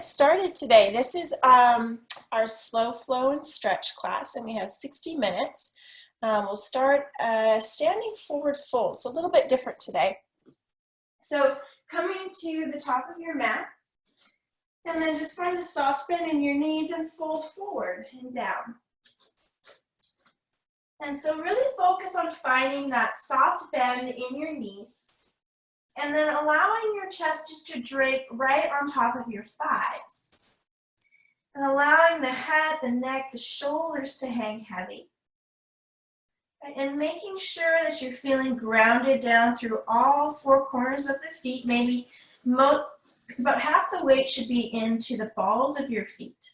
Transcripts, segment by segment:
get started today. This is our slow flow and stretch class, and we have 60 minutes. We'll start standing forward fold. It's a little bit different today. So coming to the top of your mat, and then just find a soft bend in your knees and fold forward and down. And so really focus on finding that soft bend in your knees, and then allowing your chest just to drape right on top of your thighs. And allowing the head, the neck, the shoulders to hang heavy. And making sure that you're feeling grounded down through all four corners of the feet. Maybe about half the weight should be into the balls of your feet.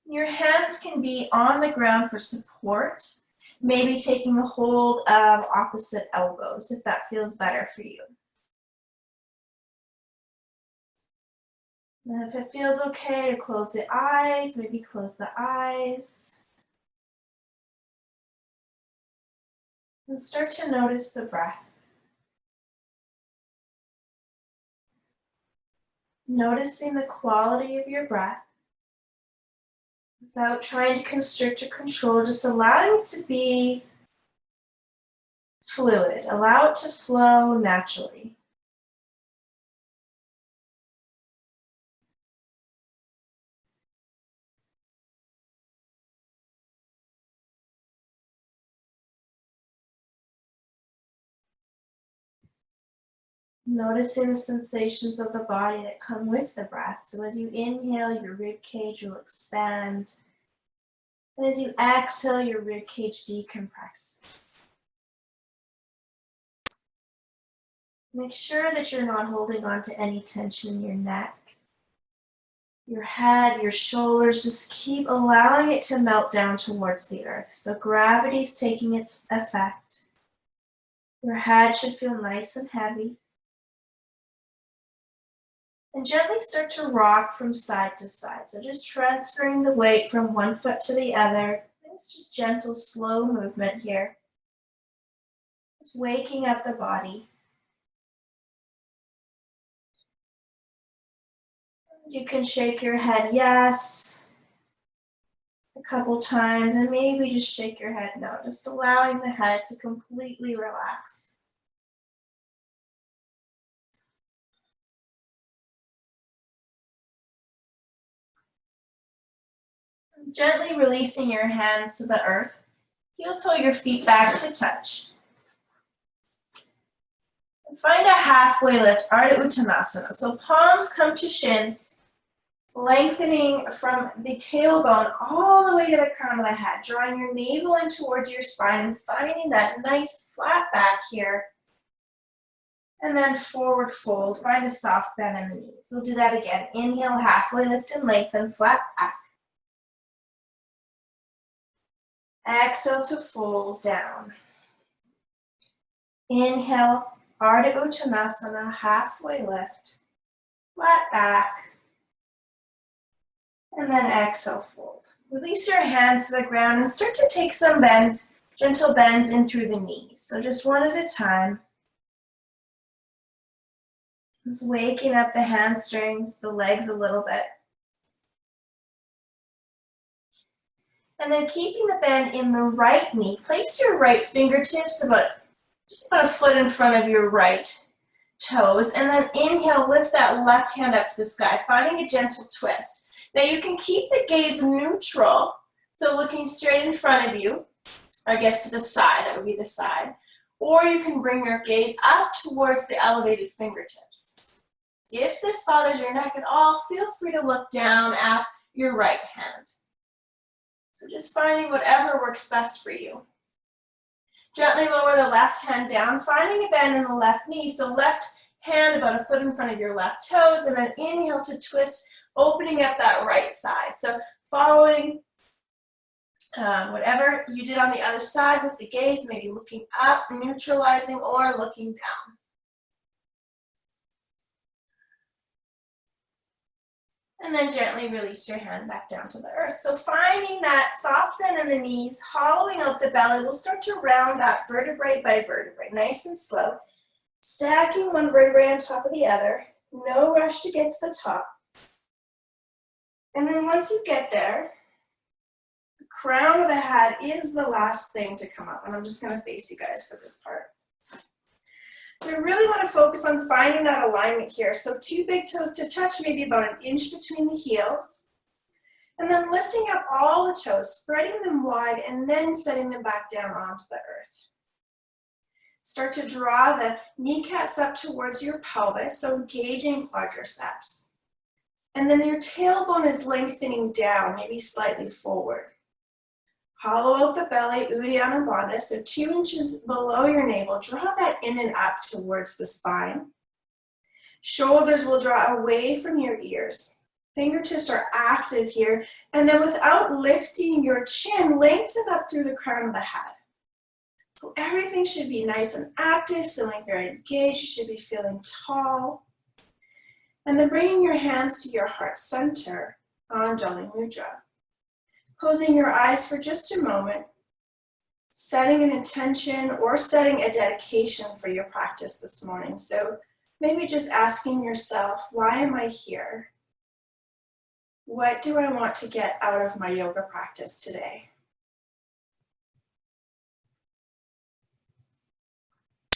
Your hands can be on the ground for support. Maybe taking a hold of opposite elbows if that feels better for you. And if it feels okay to close the eyes, maybe close the eyes. And start to notice the breath. Noticing the quality of your breath. Without trying to constrict or control, just allowing it to be fluid. Allow it to flow naturally. Noticing the sensations of the body that come with the breath. So as you inhale, your rib cage will expand. And as you exhale, your rib cage decompresses. Make sure that you're not holding on to any tension in your neck, your head, your shoulders. Just keep allowing it to melt down towards the earth. So gravity's taking its effect. Your head should feel nice and heavy. And gently start to rock from side to side. So just transferring the weight from one foot to the other. It's just gentle, slow movement here. Just waking up the body. You can shake your head yes a couple times, and maybe just shake your head no. Just allowing the head to completely relax. Gently releasing your hands to the earth. Heel toe your feet back to touch. And find a halfway lift, Ardha Uttanasana. So palms come to shins, lengthening from the tailbone all the way to the crown of the head, drawing your navel in towards your spine and finding that nice flat back here. And then forward fold, find a soft bend in the knees. We'll do that again. Inhale, halfway lift and lengthen, flat back. Exhale to fold down. Inhale, Ardha Uttanasana, halfway lift, flat back. And then exhale, fold. Release your hands to the ground and start to take some bends, gentle bends in through the knees. So just one at a time. Just waking up the hamstrings, the legs a little bit. And then keeping the bend in the right knee, place your right fingertips just about a foot in front of your right toes. And then inhale, lift that left hand up to the sky, finding a gentle twist. Now you can keep the gaze neutral, so looking straight in front of you, or I guess to the side, that would be the side. Or you can bring your gaze up towards the elevated fingertips. If this bothers your neck at all, feel free to look down at your right hand. So just finding whatever works best for you. Gently lower the left hand down, finding a bend in the left knee. So left hand about a foot in front of your left toes, and then inhale to twist, opening up that right side. So following whatever you did on the other side with the gaze, maybe looking up, neutralizing, or looking down. And then gently release your hand back down to the earth. So finding that soft bend in the knees, hollowing out the belly, we'll start to round up vertebrae by vertebrae, nice and slow. Stacking one vertebrae on top of the other. No rush to get to the top. And then once you get there, the crown of the head is the last thing to come up. And I'm just gonna face you guys for this part. So we really want to focus on finding that alignment here. So 2 big toes to touch, maybe about 1 inch between the heels. And then lifting up all the toes, spreading them wide, and then setting them back down onto the earth. Start to draw the kneecaps up towards your pelvis, so engaging quadriceps. And then your tailbone is lengthening down, maybe slightly forward. Hollow out the belly, Uddiyana Bandha, so 2 inches below your navel. Draw that in and up towards the spine. Shoulders will draw away from your ears. Fingertips are active here. And then without lifting your chin, lengthen up through the crown of the head. So everything should be nice and active, feeling very engaged. You should be feeling tall. And then bringing your hands to your heart center, Anjali Mudra. Closing your eyes for just a moment, setting an intention or setting a dedication for your practice this morning. So maybe just asking yourself, why am I here? What do I want to get out of my yoga practice today?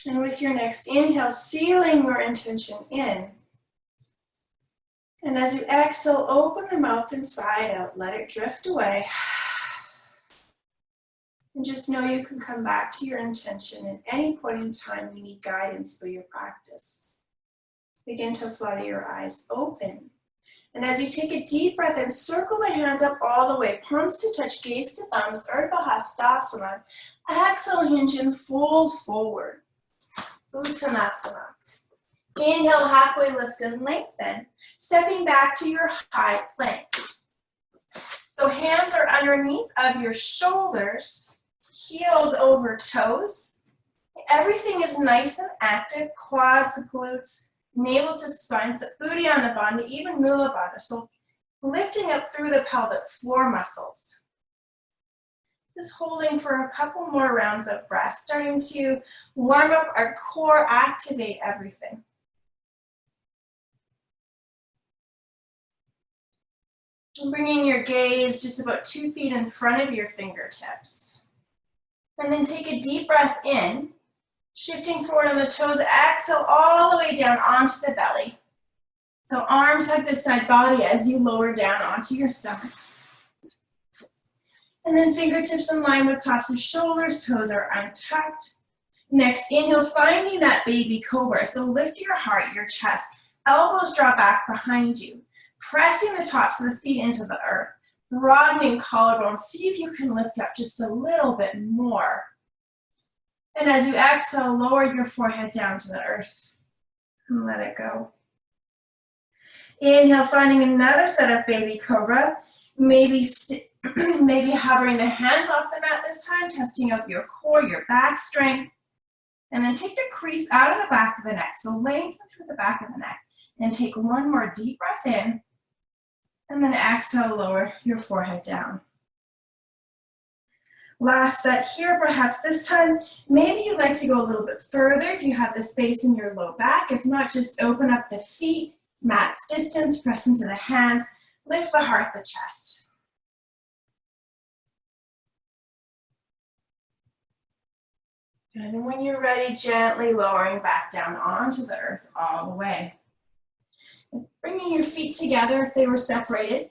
And with your next inhale, sealing your intention in. And as you exhale, open the mouth and side out. Let it drift away. And just know you can come back to your intention at any point in time you need guidance for your practice. Begin to flutter your eyes open. And as you take a deep breath in, circle the hands up all the way. Palms to touch, gaze to thumbs, Urdhva Hastasana. Exhale, hinge and fold forward. Uttanasana. Inhale, halfway lift and lengthen. Stepping back to your high plank. So hands are underneath of your shoulders, heels over toes. Everything is nice and active, quads, glutes, navel to spine, so Uddiyana Bandha, even Mula Bandha. So lifting up through the pelvic floor muscles. Just holding for a couple more rounds of breath, starting to warm up our core, activate everything. Bringing your gaze just about 2 feet in front of your fingertips. And then take a deep breath in, shifting forward on the toes, exhale all the way down onto the belly. So arms hug the side body as you lower down onto your stomach. And then fingertips in line with tops of shoulders, toes are untucked. Next, inhale, finding that baby cobra. So lift your heart, your chest, elbows draw back behind you. Pressing the tops of the feet into the earth, broadening collarbone. See if you can lift up just a little bit more. And as you exhale, lower your forehead down to the earth and let it go. Inhale, finding another set of baby cobra. Maybe hovering the hands off the mat this time, testing out your core, your back strength. And then take the crease out of the back of the neck. So lengthen through the back of the neck. And take one more deep breath in. And then exhale, lower your forehead down. Last set here, perhaps this time, maybe you'd like to go a little bit further if you have the space in your low back. If not, just open up the feet, mat's distance, press into the hands, lift the heart, the chest. And when you're ready, gently lowering back down onto the earth all the way. Bringing your feet together if they were separated,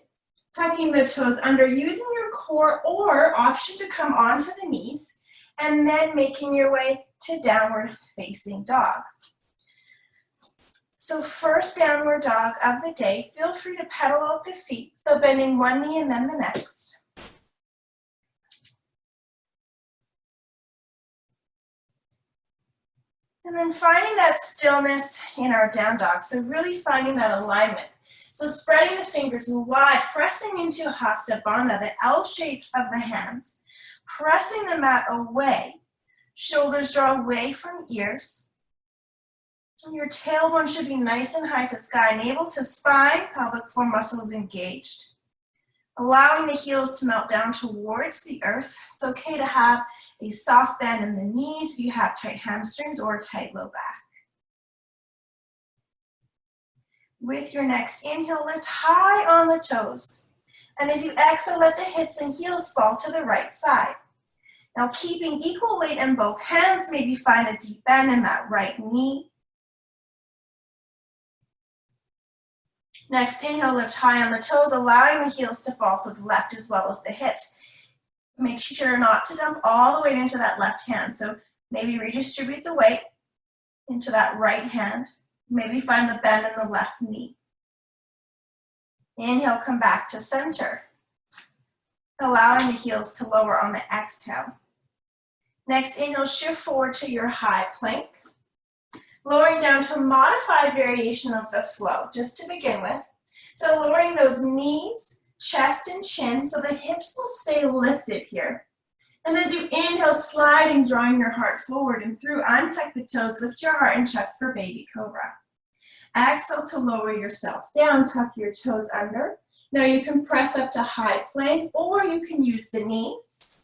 tucking the toes under, using your core or option to come onto the knees, and then making your way to downward facing dog. So first downward dog of the day, feel free to pedal out the feet, so bending one knee and then the next. And then finding that stillness in our down dog. So really finding that alignment. So spreading the fingers wide, pressing into Hasta Bandha, the L shapes of the hands. Pressing the mat away. Shoulders draw away from ears. And your tailbone should be nice and high to sky. Navel to spine, pelvic floor muscles engaged. Allowing the heels to melt down towards the earth. It's okay to have a soft bend in the knees if you have tight hamstrings or tight low back. With your next inhale, lift high on the toes. And as you exhale, let the hips and heels fall to the right side. Now keeping equal weight in both hands, maybe find a deep bend in that right knee. Next, inhale, lift high on the toes, allowing the heels to fall to the left as well as the hips. Make sure not to dump all the weight into that left hand. So maybe redistribute the weight into that right hand. Maybe find the bend in the left knee. Inhale, come back to center, allowing the heels to lower on the exhale. Next, inhale, shift forward to your high plank, lowering down to a modified variation of the flow, just to begin with. So lowering those knees, chest, and chin so the hips will stay lifted here. And as you inhale, sliding, drawing your heart forward and through, untuck the toes, lift your heart and chest for baby cobra. Exhale to lower yourself down, tuck your toes under. Now you can press up to high plank or you can use the knees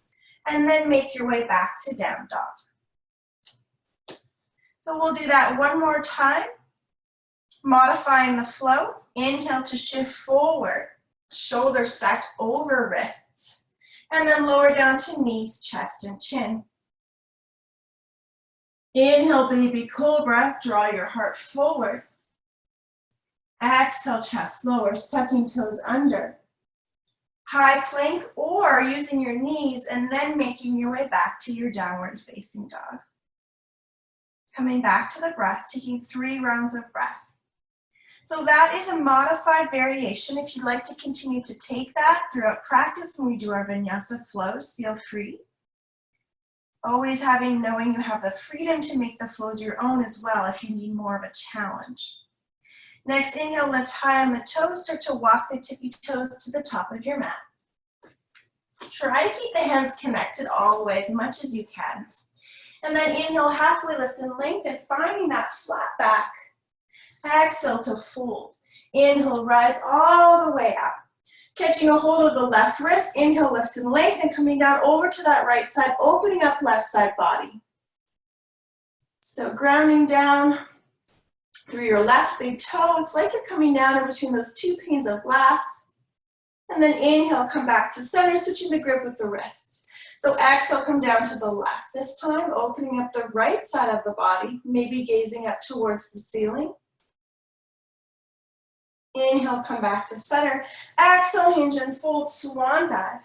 and then make your way back to down dog. So we'll do that one more time, modifying the flow. Inhale to shift forward, shoulders stacked over wrists, and then lower down to knees, chest, and chin. Inhale, baby cobra, draw your heart forward. Exhale, chest lower, tucking toes under. High plank or using your knees and then making your way back to your downward facing dog. Coming back to the breath, taking 3 rounds of breath. So that is a modified variation. If you'd like to continue to take that throughout practice when we do our vinyasa flows, feel free. Always knowing you have the freedom to make the flows your own as well if you need more of a challenge. Next, inhale, lift high on the toes, start to walk the tippy toes to the top of your mat. Try to keep the hands connected all the way as much as you can. And then inhale, halfway lift and lengthen, finding that flat back. Exhale to fold. Inhale, rise all the way up. Catching a hold of the left wrist, inhale, lift and lengthen, coming down over to that right side, opening up left side body. So grounding down through your left big toe. It's like you're coming down in between those 2 panes of glass. And then inhale, come back to center, switching the grip with the wrists. So exhale, come down to the left. This time, opening up the right side of the body, maybe gazing up towards the ceiling. Inhale, come back to center. Exhale, hinge and fold, swan dive.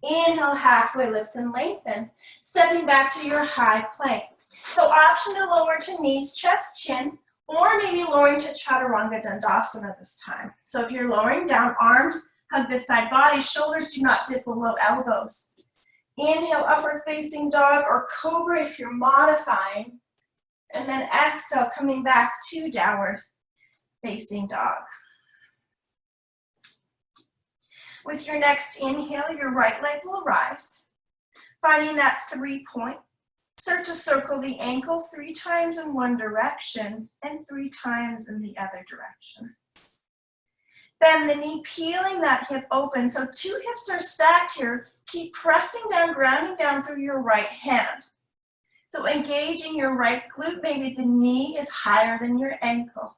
Inhale, halfway lift and lengthen. Stepping back to your high plank. So option to lower to knees, chest, chin, or maybe lowering to chaturanga dandasana this time. So if you're lowering down, arms hug the side body, shoulders do not dip below elbows. Inhale, upward facing dog or cobra if you're modifying. And then exhale, coming back to downward facing dog. With your next inhale, your right leg will rise. Finding that 3-point. Start to circle the ankle 3 times in one direction and 3 times in the other direction. Bend the knee, peeling that hip open. So 2 hips are stacked here. Keep pressing down, grounding down through your right hand. So engaging your right glute, maybe the knee is higher than your ankle.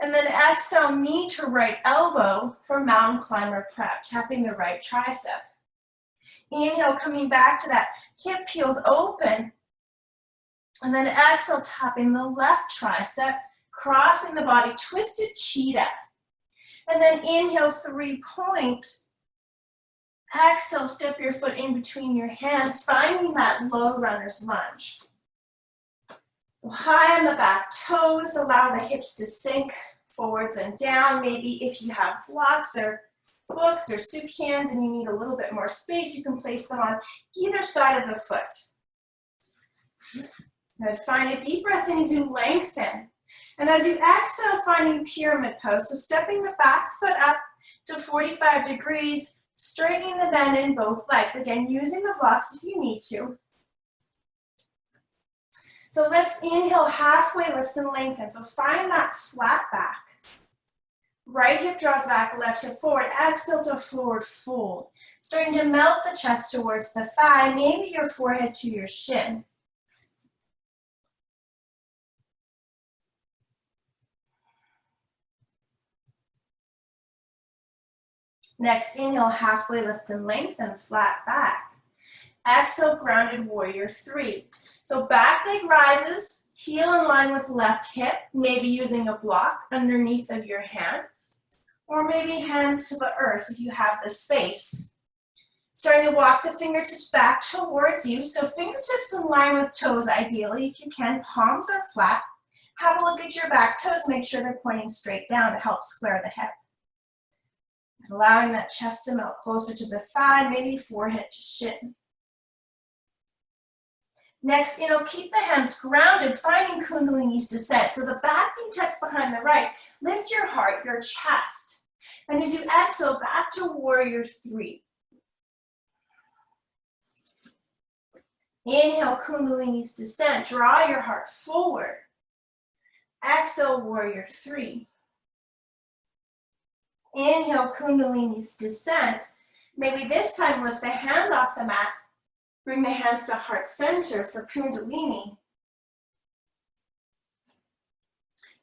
And then exhale, knee to right elbow for mountain climber prep, tapping the right tricep. Inhale, coming back to that hip peeled open. And then exhale, tapping the left tricep, crossing the body, twisted cheetah. And then inhale, 3-point. Exhale, step your foot in between your hands, finding that low runner's lunge. So high on the back toes, allow the hips to sink forwards and down. Maybe if you have blocks or books or soup cans and you need a little bit more space, you can place them on either side of the foot. Good. Find a deep breath in as you lengthen. And as you exhale, finding pyramid pose. So stepping the back foot up to 45 degrees, straightening the bend in both legs. Again, using the blocks if you need to. So let's inhale, halfway lift and lengthen. So find that flat back. Right hip draws back, left hip forward. Exhale to forward fold. Starting to melt the chest towards the thigh, maybe your forehead to your shin. Next, inhale, halfway lift and lengthen, flat back. Exhale, grounded warrior 3. So back leg rises, heel in line with left hip, maybe using a block underneath of your hands, or maybe hands to the earth if you have the space. Starting to walk the fingertips back towards you, so fingertips in line with toes ideally, if you can, palms are flat. Have a look at your back toes, make sure they're pointing straight down to help square the hip. Allowing that chest to melt closer to the thigh, maybe forehead to shin. Next, keep the hands grounded, finding Kundalini's descent. So the back knee tucks behind the right. Lift your heart, your chest. And as you exhale, back to warrior 3. Inhale, Kundalini's descent. Draw your heart forward. Exhale, warrior 3. Inhale, Kundalini's descent. Maybe this time lift the hands off the mat. Bring the hands to heart center for Kundalini.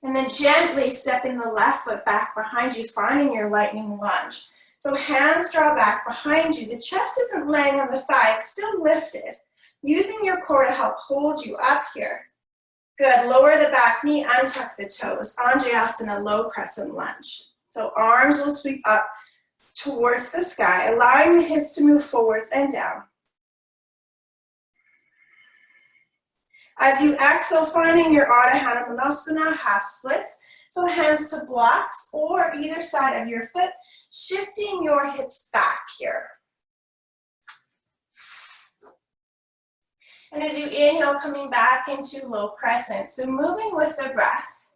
And then gently stepping the left foot back behind you, finding your lightning lunge. So hands draw back behind you. The chest isn't laying on the thigh, it's still lifted. Using your core to help hold you up here. Good, lower the back knee, untuck the toes. Anjayasana, low crescent lunge. So arms will sweep up towards the sky, allowing the hips to move forwards and down. As you exhale, finding your Ardha Hanumanasana, half splits. So hands to blocks or either side of your foot, shifting your hips back here. And as you inhale, coming back into low crescent. So moving with the breath.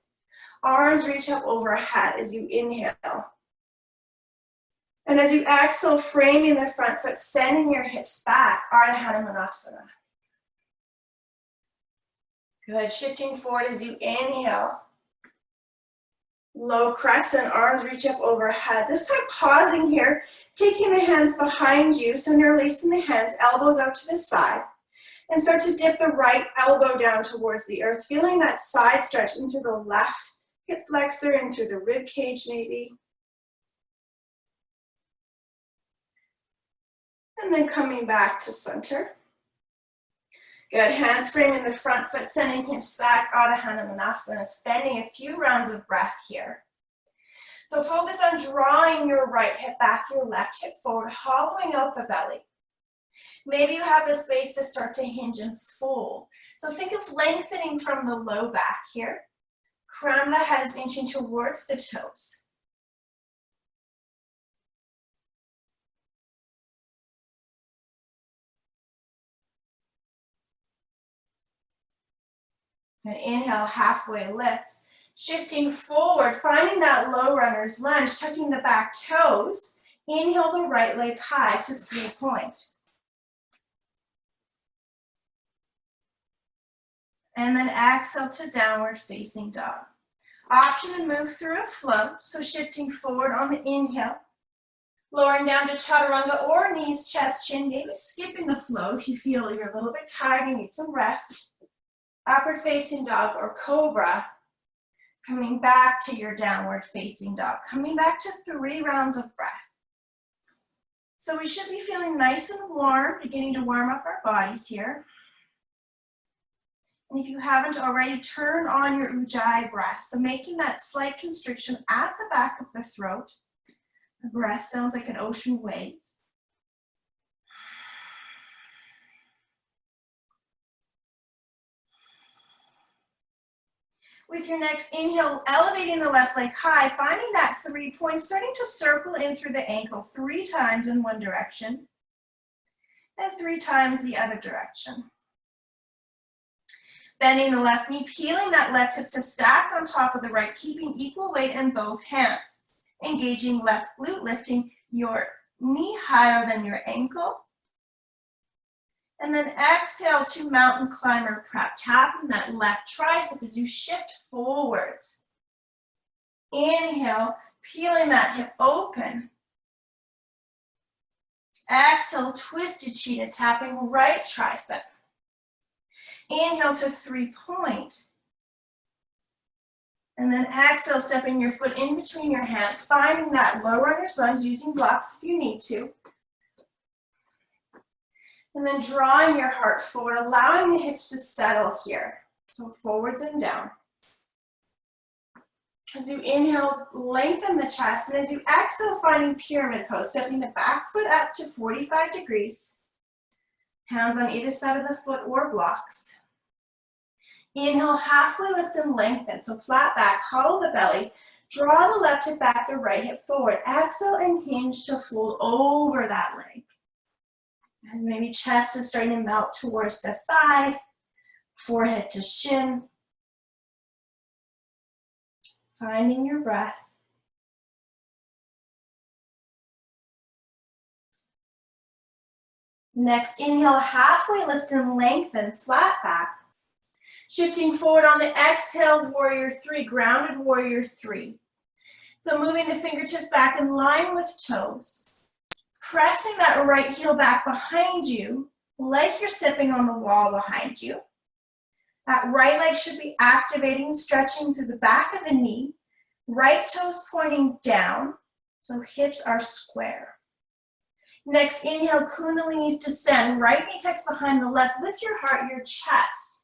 Arms reach up overhead as you inhale. And as you exhale, framing the front foot, sending your hips back, Ardha Hanumanasana. Good, shifting forward as you inhale. Low crescent, arms reach up overhead. This time pausing here, taking the hands behind you, so interlacing the hands, elbows out to the side. And start to dip the right elbow down towards the earth, feeling that side stretch into the left hip flexor, into the rib cage maybe. And then coming back to center. Good, hands framing the front foot, sending hips back, Ardha Hanumanasana, spending a few rounds of breath here. So focus on drawing your right hip back, your left hip forward, hollowing out the belly. Maybe you have the space to start to hinge and fold. So think of lengthening from the low back here. Crown of the head is inching towards the toes. And inhale, halfway lift. Shifting forward, finding that low runner's lunge, tucking the back toes. Inhale the right leg high to 3-point. And then exhale to downward facing dog. Option to move through a flow, so shifting forward on the inhale. Lowering down to chaturanga or knees, chest, chin, maybe skipping the flow if you feel you're a little bit tired and need some rest. Upward facing dog or cobra. Coming back to your downward facing dog. Coming back to 3 rounds of breath. So we should be feeling nice and warm, beginning to warm up our bodies here. And if you haven't already, turn on your Ujjayi breath. So making that slight constriction at the back of the throat. The breath sounds like an ocean wave. With your next inhale, elevating the left leg high, finding that 3-point, starting to circle in through the ankle 3 times in one direction and 3 times the other direction. Bending the left knee, peeling that left hip to stack on top of the right, keeping equal weight in both hands. Engaging left glute, lifting your knee higher than your ankle. And then exhale to mountain climber prep, tapping that left tricep as you shift forwards. Inhale, peeling that hip open. Exhale, twisted cheetah, tapping right tricep. Inhale to 3-point. And then exhale, stepping your foot in between your hands, finding that low runner's lunge, using blocks if you need to. And then drawing your heart forward, allowing the hips to settle here. So forwards and down. As you inhale, lengthen the chest, and as you exhale, finding pyramid pose, stepping the back foot up to 45 degrees. Hands on either side of the foot or blocks. Inhale, halfway lift and lengthen, so flat back, hollow the belly. Draw the left hip back, the right hip forward. Exhale and hinge to fold over that leg. And maybe chest is starting to melt towards the thigh, forehead to shin. Finding your breath. Next, inhale, halfway lift and lengthen, flat back. Shifting forward on the exhale, warrior three, grounded warrior three. So moving the fingertips back in line with toes. Pressing that right heel back behind you, like you're sipping on the wall behind you. That right leg should be activating, stretching through the back of the knee. Right toes pointing down, so hips are square. Next, inhale, Kundalini's descend. Right knee tucks behind the left. Lift your heart, your chest.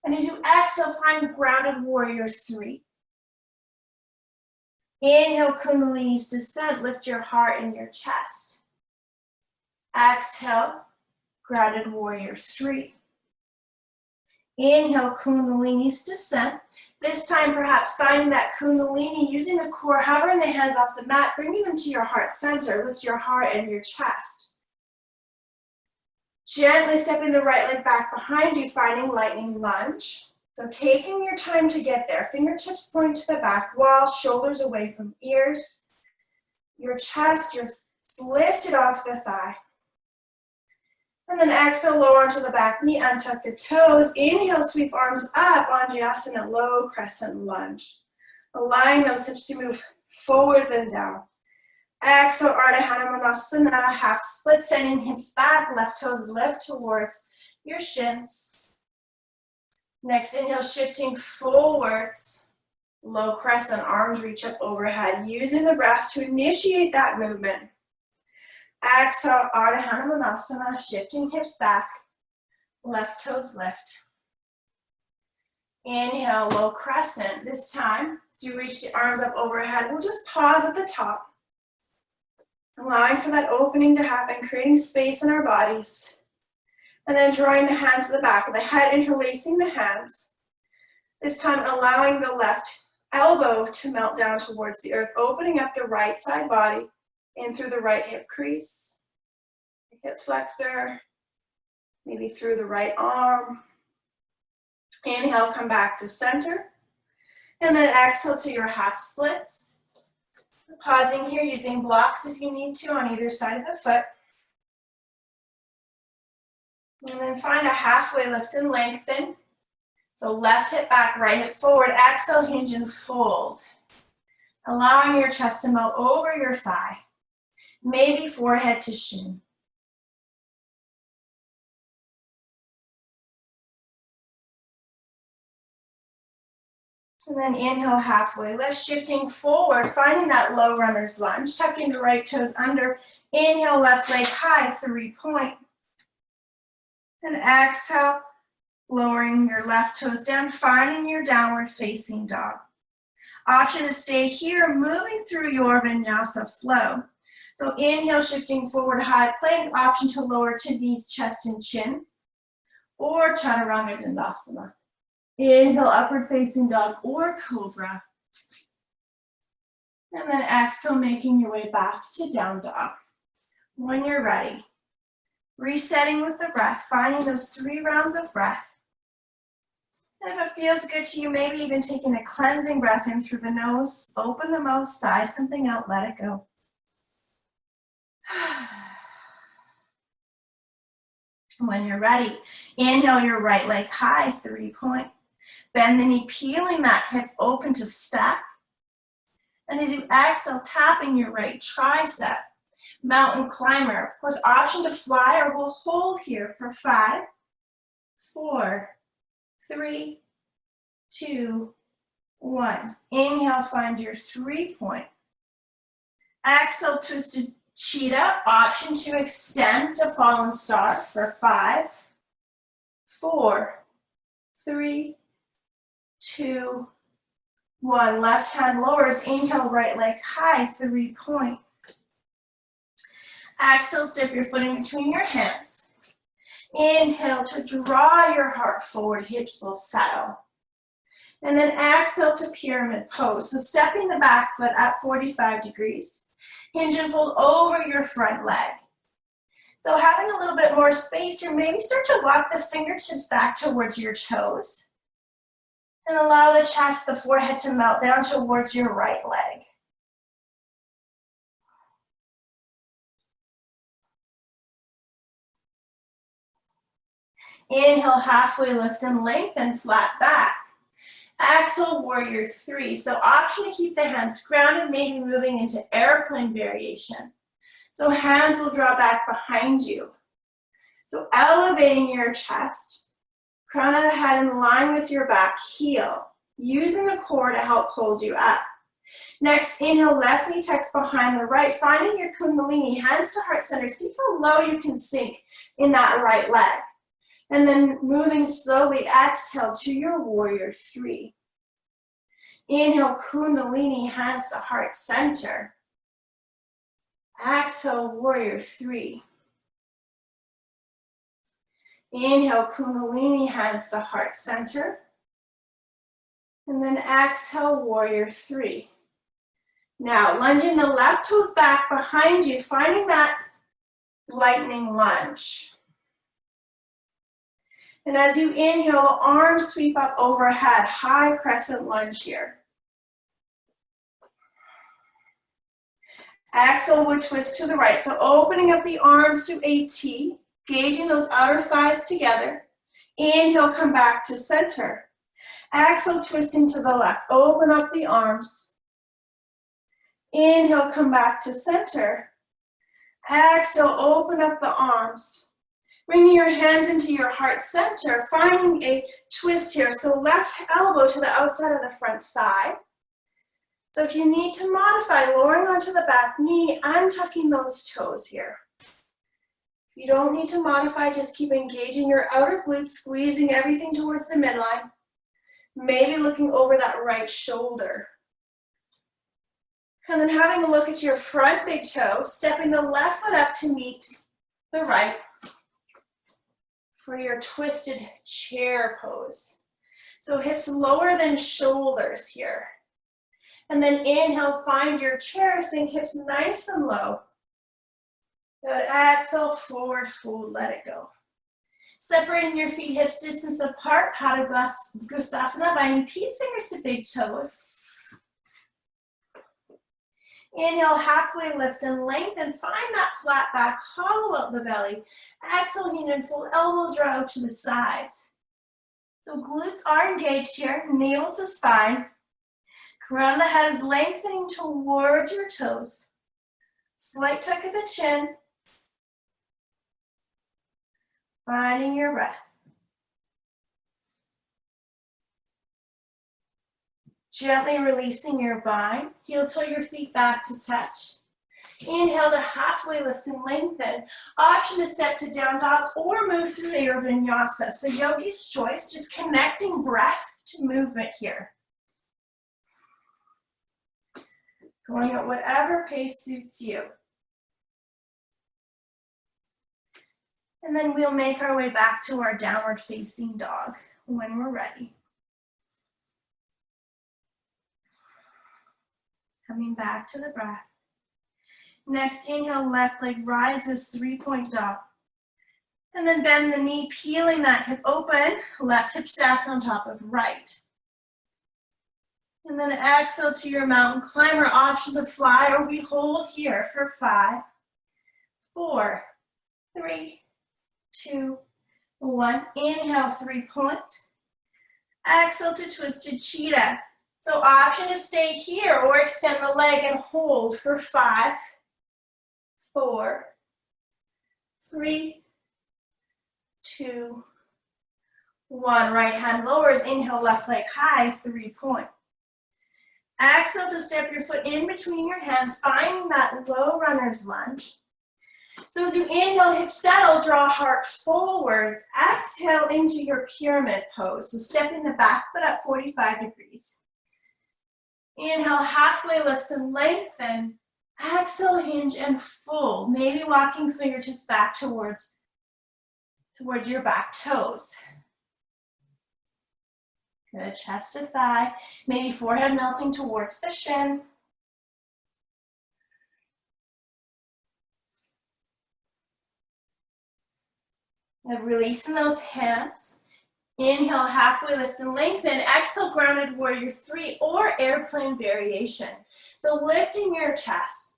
And as you exhale, find grounded warrior three. Inhale, Kundalini's descent. Lift your heart and your chest. Exhale, grounded warrior three. Inhale, Kundalini's descent. This time, perhaps finding that Kundalini, using the core, hovering the hands off the mat, bringing them to your heart center. Lift your heart and your chest. Gently stepping the right leg back behind you, finding lightning lunge. So taking your time to get there. Fingertips point to the back wall, shoulders away from ears. Your chest, you're lifted off the thigh. And then exhale, lower onto the back knee, untuck the toes. Inhale, sweep arms up, Anjasana, low crescent lunge. Allowing those hips to move forwards and down. Exhale, Ardha Hanumanasana, half split, sending hips back, left toes lift towards your shins. Next, inhale, shifting forwards, low crescent, arms reach up overhead, using the breath to initiate that movement. Exhale, Ardha Hanumanasana, shifting hips back, left toes lift. Inhale, low crescent. This time, as you reach the arms up overhead, we'll just pause at the top. Allowing for that opening to happen, creating space in our bodies. And then drawing the hands to the back of the head, interlacing the hands. This time, allowing the left elbow to melt down towards the earth, opening up the right side body. In through the right hip crease, hip flexor, maybe through the right arm. Inhale, come back to center. And then exhale to your half splits. Pausing here, using blocks if you need to on either side of the foot. And then find a halfway lift and lengthen. So left hip back, right hip forward. Exhale, hinge and fold. Allowing your chest to melt over your thigh. Maybe forehead to shin. And then inhale, halfway lift, shifting forward, finding that low runner's lunge, tucking the right toes under. Inhale, left leg high, 3-point. And exhale, lowering your left toes down, finding your downward facing dog. Option to stay here, moving through your vinyasa flow. So inhale, shifting forward, high plank, option to lower to knees, chest, and chin, or Chaturanga Dandasana. Inhale, upward facing dog or cobra. And then exhale, making your way back to down dog. When you're ready, resetting with the breath, finding those 3 rounds of breath. And if it feels good to you, maybe even taking a cleansing breath in through the nose, open the mouth, sigh something out, let it go. When you're ready, inhale your right leg high, 3-point. Bend the knee, peeling that hip open to step. And as you exhale, tapping your right tricep, mountain climber. Of course, option to fly, or we'll hold here for 5, 4, 3, 2, 1. Inhale, find your 3-point. Exhale, twisted cheetah. Option to extend to fallen star for 5, 4, 3, 2, 1. Left hand lowers. Inhale, right leg high, 3-point. Exhale, step your foot in between your hands. Inhale to draw your heart forward, hips will settle. And then exhale to pyramid pose. So stepping the back foot up 45 degrees. Hinge and fold over your front leg. So having a little bit more space here, maybe start to walk the fingertips back towards your toes. And allow the chest, the forehead to melt down towards your right leg. Inhale, halfway lift and lengthen, flat back. Exhale, warrior 3. So option to keep the hands grounded, maybe moving into airplane variation. So hands will draw back behind you. So elevating your chest, crown of the head in line with your back heel, using the core to help hold you up. Next, inhale, left knee tucks behind the right, finding your kundalini, hands to heart center. See how low you can sink in that right leg. And then moving slowly, exhale to your warrior 3. Inhale, kundalini, hands to heart center. Exhale, warrior 3. Inhale, kundalini, hands to heart center. And then exhale, warrior 3. Now, lunging the left toes back behind you, finding that lightning lunge. And as you inhale, arms sweep up overhead, high crescent lunge here. Exhale, we'll twist to the right. So opening up the arms to a T, gauging those outer thighs together. Inhale, come back to center. Exhale, twisting to the left. Open up the arms. Inhale, come back to center. Exhale, open up the arms. Bringing your hands into your heart center, finding a twist here. So left elbow to the outside of the front thigh. So if you need to modify, lowering onto the back knee, untucking those toes here. You don't need to modify, just keep engaging your outer glutes, squeezing everything towards the midline. Maybe looking over that right shoulder. And then having a look at your front big toe, stepping the left foot up to meet the right for your twisted chair pose. So hips lower than shoulders here. And then inhale, find your chair, sink hips nice and low. Good, exhale, forward fold, let it go. Separating your feet hips distance apart, Padagustasana, binding peace fingers to big toes. Inhale, halfway lift and lengthen. Find that flat back, hollow out the belly. Exhale, hinge and fold, elbows draw out to the sides. So glutes are engaged here, navel to spine. Crown of the head is lengthening towards your toes. Slight tuck of the chin. Finding your breath. Gently releasing your bind. Heel toe your feet back to touch. Inhale to halfway lift and lengthen. Option to step to down dog or move through your vinyasa. So yogi's choice, just connecting breath to movement here. Going at whatever pace suits you. And then we'll make our way back to our downward facing dog when we're ready. Coming back to the breath. Next, inhale, left leg rises, 3-point dog. And then bend the knee, peeling that hip open, left hip stacked on top of right. And then exhale to your mountain climber, option to fly, or we hold here for 5, 4, 3, 2, 1. Inhale, 3-point. Exhale to twisted cheetah. So option to stay here or extend the leg and hold for 5, 4, 3, 2, 1. Right hand lowers, inhale, left leg high, 3-point. Exhale to step your foot in between your hands, finding that low runner's lunge. So as you inhale, hips settle, draw heart forwards. Exhale into your pyramid pose. So stepping the back foot up 45 degrees. Inhale, halfway lift and lengthen. Exhale, hinge and fold. Maybe walking fingertips back towards your back toes. Good, chest to thigh. Maybe forehead melting towards the shin. And releasing those hands. Inhale, halfway lift and lengthen. Exhale, grounded warrior 3 or airplane variation. So lifting your chest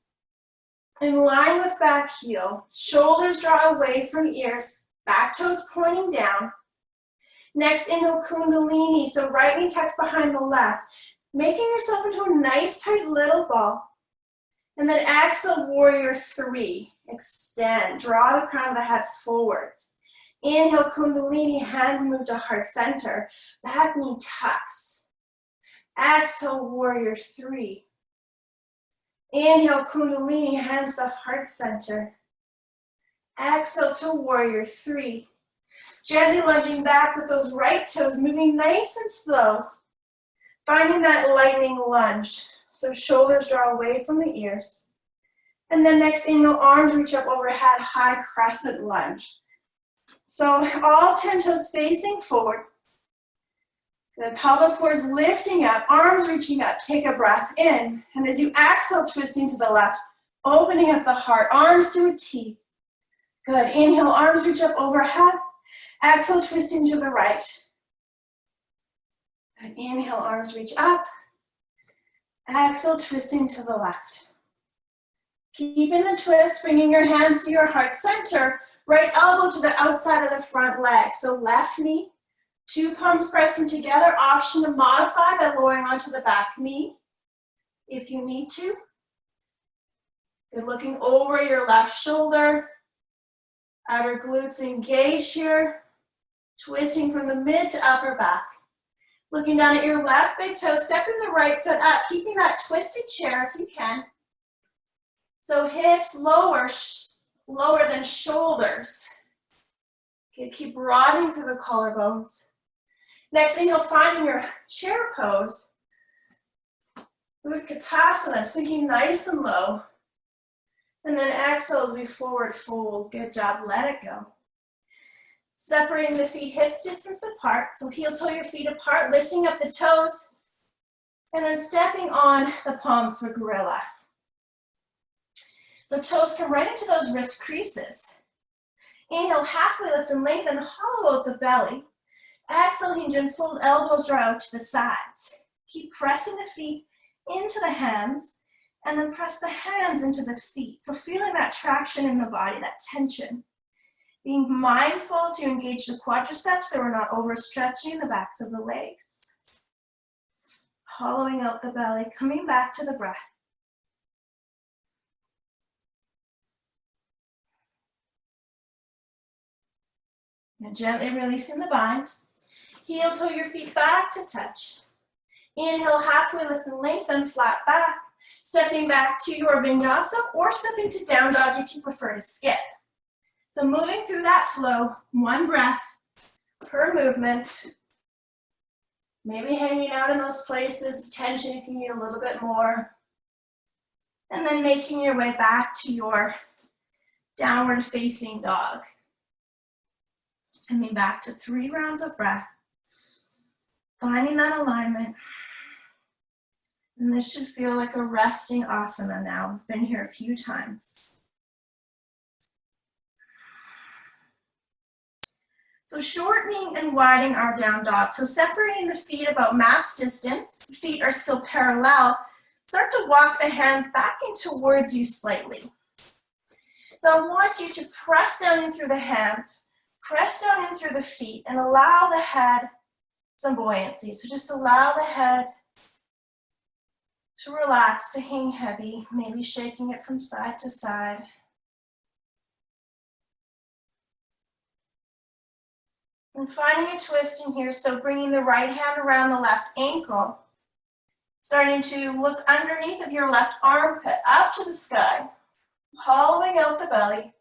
in line with back heel. Shoulders draw away from ears. Back toes pointing down. Next, inhale, kundalini. So right knee tucks behind the left. Making yourself into a nice tight little ball. And then exhale, warrior 3. Extend. Draw the crown of the head forwards. Inhale, kundalini, hands move to heart center. Back knee tucks. Exhale, warrior 3. Inhale, kundalini, hands to heart center. Exhale to warrior 3. Gently lunging back with those right toes, moving nice and slow. Finding that lightning lunge. So shoulders draw away from the ears. And then next, inhale, arms reach up overhead, high crescent lunge. So all 10 toes facing forward. The pelvic floor is lifting up, arms reaching up. Take a breath in. And as you exhale, twisting to the left, opening up the heart, arms to a T. Good. Inhale, arms reach up overhead. Exhale, twisting to the right. And inhale, arms reach up. Exhale, twisting to the left. Keeping the twist, bringing your hands to your heart center. Right elbow to the outside of the front leg. So left knee, 2 palms pressing together. Option to modify by lowering onto the back knee if you need to. Good, looking over your left shoulder. Outer glutes engaged here. Twisting from the mid to upper back. Looking down at your left big toe, stepping the right foot up, keeping that twisted chair if you can. So hips lower than shoulders. Okay, keep broadening through the collarbones. Next, inhale, finding your chair pose. Utkatasana, sinking nice and low. And then exhale as we forward fold. Good job, let it go. Separating the feet hips distance apart. So heel toe your feet apart, lifting up the toes. And then stepping on the palms for gorilla. So toes come right into those wrist creases. Inhale, halfway lift and lengthen, hollow out the belly. Exhale, hinge and fold, elbows draw out to the sides. Keep pressing the feet into the hands, and then press the hands into the feet. So feeling that traction in the body, that tension. Being mindful to engage the quadriceps so we're not overstretching the backs of the legs. Hollowing out the belly, coming back to the breath. And gently releasing the bind. Heel toe your feet back to touch. Inhale, halfway lift and lengthen, flat back. Stepping back to your vinyasa or stepping to down dog if you prefer to skip. So moving through that flow, 1 breath per movement. Maybe hanging out in those places, tension if you need a little bit more. And then making your way back to your downward facing dog. Coming back to 3 rounds of breath. Finding that alignment. And this should feel like a resting asana now. We've been here a few times. So shortening and widening our down dog. So separating the feet about mat's distance. Feet are still parallel. Start to walk the hands back in towards you slightly. So I want you to press down in through the hands, press down in through the feet, and allow the head some buoyancy. So just allow the head to relax, to hang heavy, maybe shaking it from side to side. And finding a twist in here, so bringing the right hand around the left ankle. Starting to look underneath of your left armpit, up to the sky, hollowing out the belly.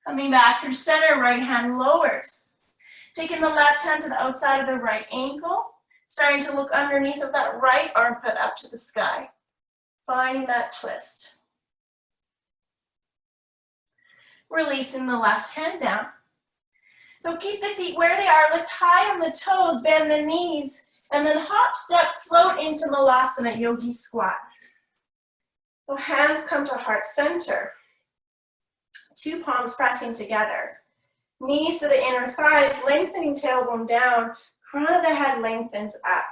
Coming back through center, right hand lowers. Taking the left hand to the outside of the right ankle, starting to look underneath of that right armpit up to the sky. Finding that twist. Releasing the left hand down. So keep the feet where they are, lift high on the toes, bend the knees, and then hop, step, float into Malasana, Yogi Squat. So hands come to heart center. Two palms pressing together. Knees to the inner thighs, lengthening tailbone down, crown of the head lengthens up.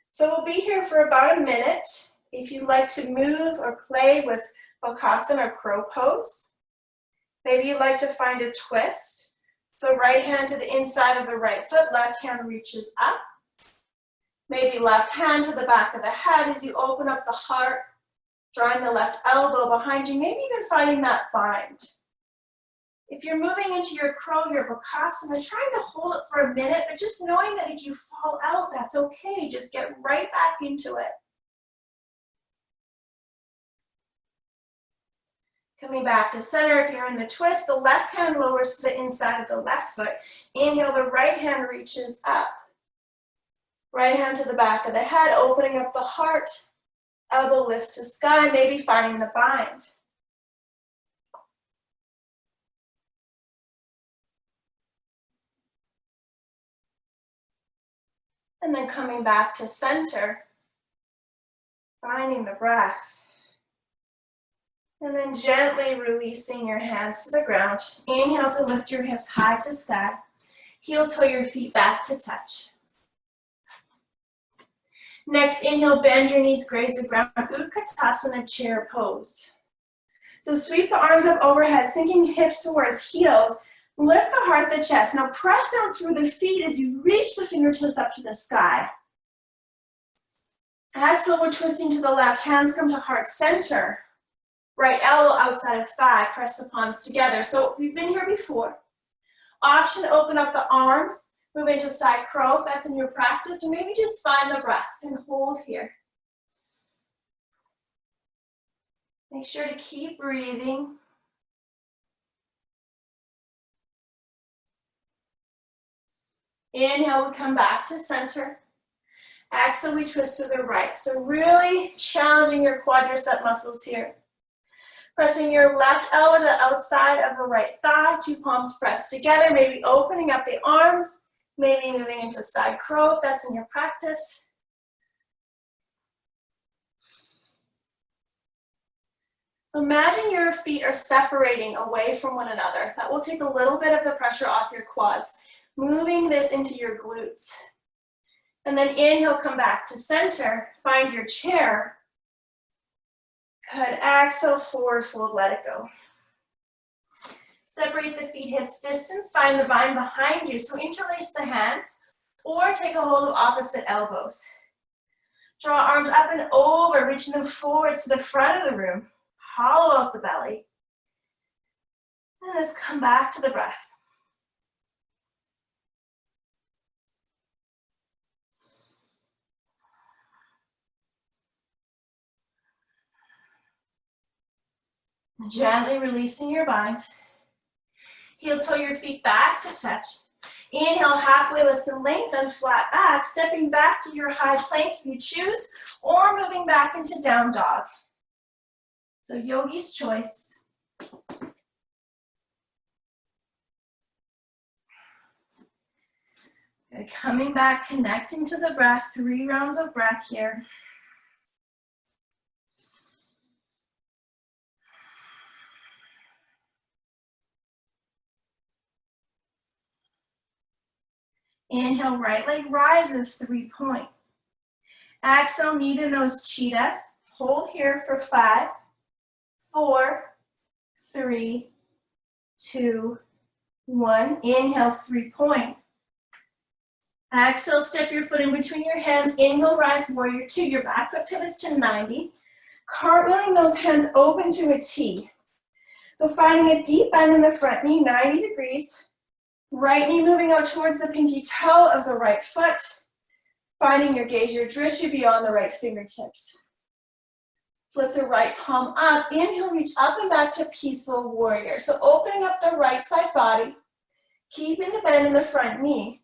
So we'll be here for about a minute. If you'd like to move or play with Bakasana or crow pose, maybe you'd like to find a twist. So right hand to the inside of the right foot, left hand reaches up. Maybe left hand to the back of the head as you open up the heart, drawing the left elbow behind you, maybe even finding that bind. If you're moving into your crow, your Bakasana, trying to hold it for a minute, but just knowing that if you fall out, that's okay. Just get right back into it. Coming back to center, if you're in the twist, the left hand lowers to the inside of the left foot. Inhale, the right hand reaches up. Right hand to the back of the head, opening up the heart. Elbow lifts to sky, maybe finding the bind. And then coming back to center, finding the breath. And then gently releasing your hands to the ground. Inhale to lift your hips high to sky. Heel toe your feet back to touch. Next, inhale, bend your knees, graze the ground, Utkatasana chair pose. So sweep the arms up overhead, sinking hips towards heels. Lift the heart, the chest. Now press down through the feet as you reach the fingertips up to the sky. Exhale, we're twisting to the left. Hands come to heart center. Right elbow outside of thigh. Press the palms together. So we've been here before. Option to open up the arms. Move into side crow if that's in your practice. Or maybe just find the breath and hold here. Make sure to keep breathing. Inhale, we come back to center. Exhale, we twist to the right. So really challenging your quadricep muscles here. Pressing your left elbow to the outside of the right thigh, two palms pressed together, maybe opening up the arms, maybe moving into side crow if that's in your practice. So imagine your feet are separating away from one another. That will take a little bit of the pressure off your quads. Moving this into your glutes. And then inhale, come back to center, find your chair. Good, exhale, forward fold, let it go. Separate the feet hips distance, find the vine behind you. So interlace the hands or take a hold of opposite elbows. Draw arms up and over, reaching them forward to the front of the room. Hollow out the belly. And just come back to the breath. Gently releasing your bind. Heel toe your feet back to touch. Inhale, halfway lift and lengthen, flat back, stepping back to your high plank if you choose, or moving back into down dog. So yogi's choice. Good. Coming back, connecting to the breath, 3 rounds of breath here. Inhale, right leg rises, 3-point. Exhale, knee to nose, cheetah. Hold here for 5, 4, 3, 2, 1. Inhale, 3-point. Exhale, step your foot in between your hands. Inhale, rise, warrior 2. Your back foot pivots to 90. Cartwheeling those hands open to a T. So finding a deep bend in the front knee, 90 degrees. Right knee moving out towards the pinky toe of the right foot. Finding your gaze, your drishti beyond the right fingertips. Flip the right palm up. Inhale, reach up and back to peaceful warrior. So opening up the right side body, keeping the bend in the front knee.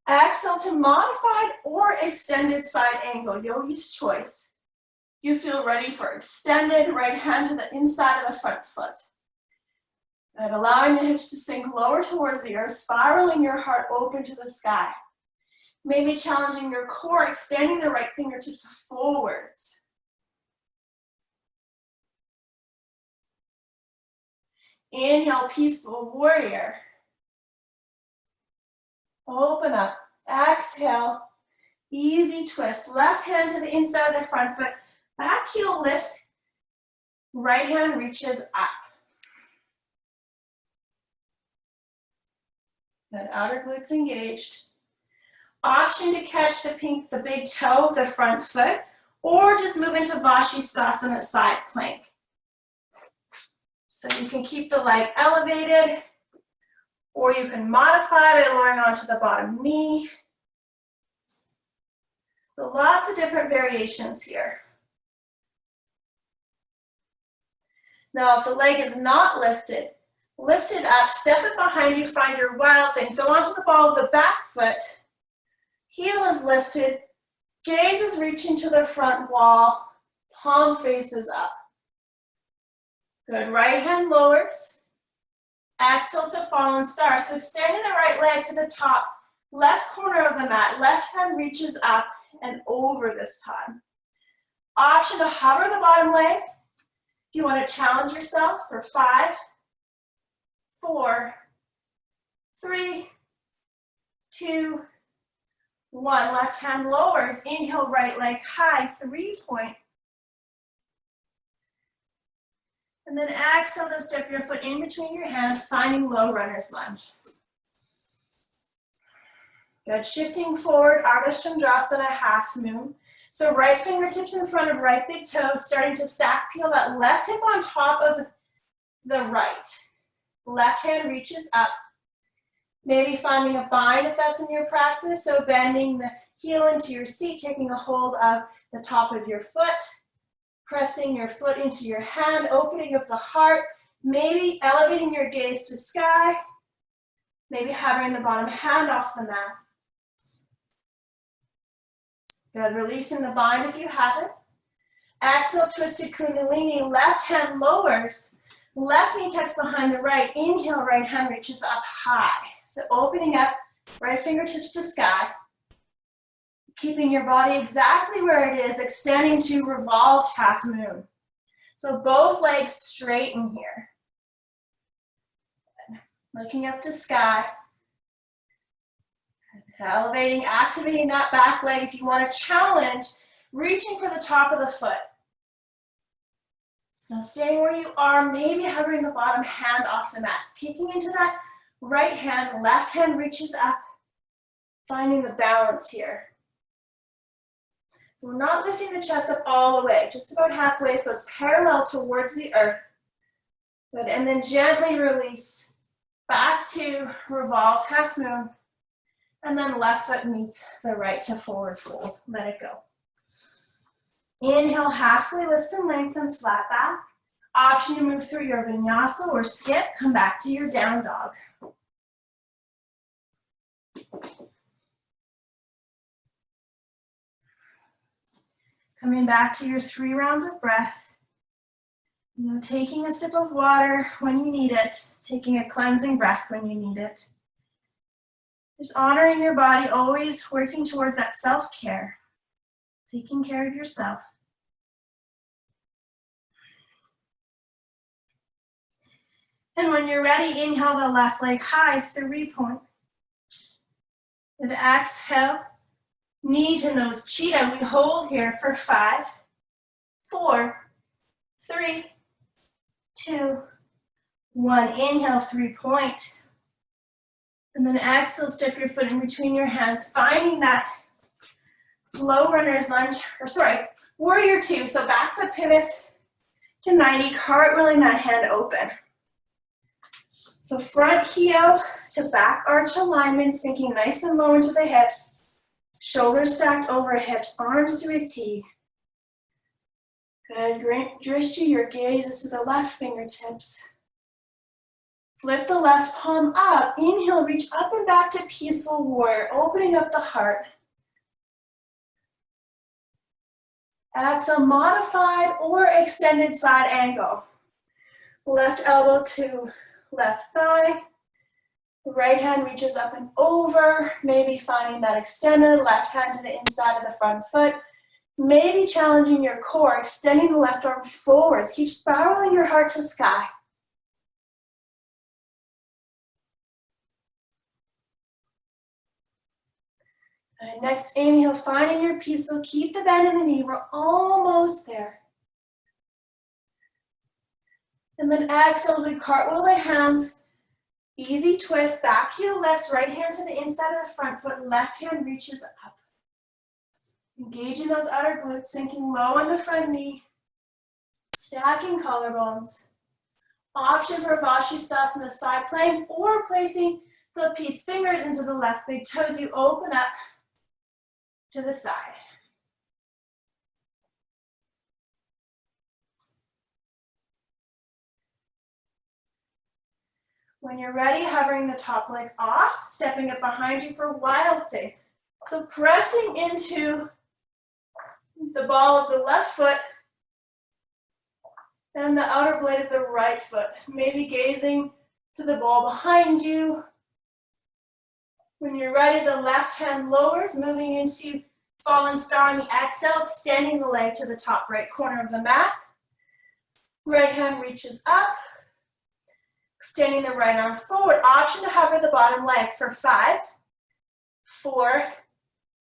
Exhale to modified or extended side angle, yogi's choice. You feel ready for extended right hand to the inside of the front foot. And allowing the hips to sink lower towards the earth, spiraling your heart open to the sky. Maybe challenging your core, extending the right fingertips forwards. Inhale, peaceful warrior. Open up. Exhale, easy twist. Left hand to the inside of the front foot. Back heel lifts. Right hand reaches up. Good, outer glutes engaged. Option to catch the big toe of the front foot, or just move into Vashisthasana side plank. So you can keep the leg elevated, or you can modify by lowering onto the bottom knee. So lots of different variations here. Now, if the leg is not lifted, lift it up, step it behind you, find your wild thing. So onto the ball of the back foot, heel is lifted, gaze is reaching to the front wall, palm faces up. Good, right hand lowers. Exhale to fallen star. So extending the right leg to the top, left corner of the mat, left hand reaches up and over this time. Option to hover the bottom leg. If you want to challenge yourself for 5, 4, 3, 2, 1. Left hand lowers. Inhale, right leg high, 3-point. And then exhale to step your foot in between your hands, finding low runner's lunge. Good, shifting forward, Ardha Chandrasana, half moon. So right fingertips in front of right big toe, starting to stack, peel that left hip on top of the right. Left hand reaches up. Maybe finding a bind if that's in your practice, so bending the heel into your seat, taking a hold of the top of your foot. Pressing your foot into your hand, opening up the heart, maybe elevating your gaze to sky, maybe hovering the bottom hand off the mat. Good, releasing the bind if you have it. Exhale, twisted Kundalini, left hand lowers, left knee tucks behind the right, inhale, right hand reaches up high. So opening up, right fingertips to sky. Keeping your body exactly where it is, extending to revolved half moon. So both legs straighten here. Looking up to sky. Elevating, activating that back leg. If you want to challenge, reaching for the top of the foot. Now staying where you are, maybe hovering the bottom hand off the mat. Peeking into that right hand, left hand reaches up. Finding the balance here. So we're not lifting the chest up all the way, just about halfway, so it's parallel towards the earth. Good, and then gently release back to revolved half moon, and then left foot meets the right to forward fold. Let it go. Inhale, halfway lift and lengthen, flat back. Option to move through your vinyasa or skip, come back to your down dog. Coming back to your 3 rounds of breath. You know, taking a sip of water when you need it, taking a cleansing breath when you need it. Just honoring your body, always working towards that self-care, taking care of yourself. And when you're ready, inhale the left leg high, 3-point. And exhale. Knee to nose cheetah. We hold here for 5, 4, 3, 2, 1. Inhale, 3-point. And then exhale, step your foot in between your hands, finding that low runner's lunge, warrior 2. So back foot pivots to 90, cartwheeling that hand open. So front heel to back arch alignment, sinking nice and low into the hips. Shoulders stacked over hips, arms to a T. Good, drift your gazes to the left fingertips. Flip the left palm up. Inhale, reach up and back to peaceful warrior, opening up the heart. Exhale, modified or extended side angle. Left elbow to left thigh. Right hand reaches up and over, maybe finding that extended left hand to the inside of the front foot. Maybe challenging your core, extending the left arm forwards. Keep spiraling your heart to sky. And next inhale, finding your peaceful. Keep the bend in the knee. We're almost there. And then exhale, we cartwheel the hands. Easy twist, back heel lifts, right hand to the inside of the front foot, left hand reaches up. Engaging those outer glutes, sinking low on the front knee, stacking collarbones. Option for Vashisthasana side plank or placing the peace fingers into the left big toes. You open up to the side. When you're ready, hovering the top leg off, stepping it behind you for wild thing. So pressing into the ball of the left foot and the outer blade of the right foot. Maybe gazing to the ball behind you. When you're ready, the left hand lowers, moving into fallen star on the exhale, extending the leg to the top right corner of the mat. Right hand reaches up. Extending the right arm forward. Option to hover the bottom leg for 5, 4,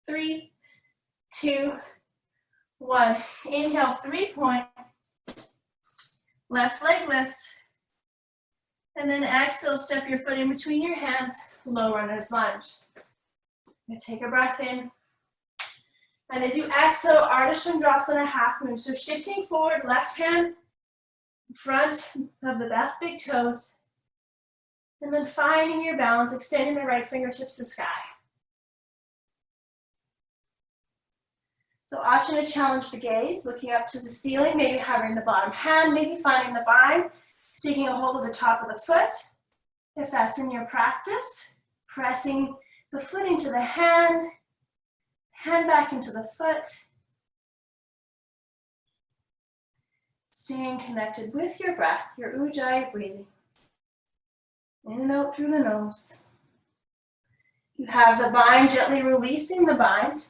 3, 2, 1. Inhale, 3-point. Left leg lifts. And then exhale, step your foot in between your hands, low runner's lunge. Take a breath in. And as you exhale, Ardha Chandrasana half moon. So shifting forward, left hand in front of the left big toes. And then finding your balance, extending the right fingertips to sky. So option to challenge the gaze, looking up to the ceiling, maybe hovering the bottom hand, maybe finding the bind, taking a hold of the top of the foot. If that's in your practice, pressing the foot into the hand back into the foot. Staying connected with your breath, your Ujjayi breathing. In and out through the nose. You have the bind, gently releasing the bind.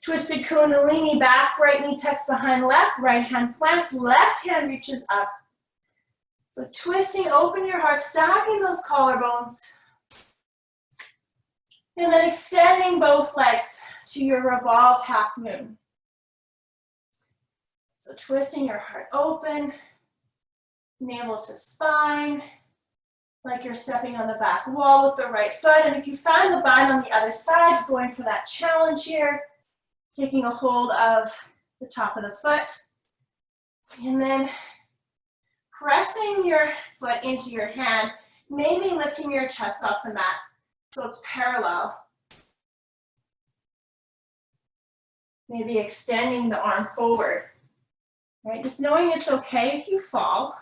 Twisted Kundalini, back, right knee tucks behind left, right hand plants, left hand reaches up. So twisting, open your heart, stacking those collarbones. And then extending both legs to your revolved half moon. So twisting your heart open, navel to spine. Like you're stepping on the back wall with the right foot. And if you find the bind on the other side, going for that challenge here, taking a hold of the top of the foot. And then pressing your foot into your hand, maybe lifting your chest off the mat so it's parallel. Maybe extending the arm forward. Right? Just knowing it's okay if you fall.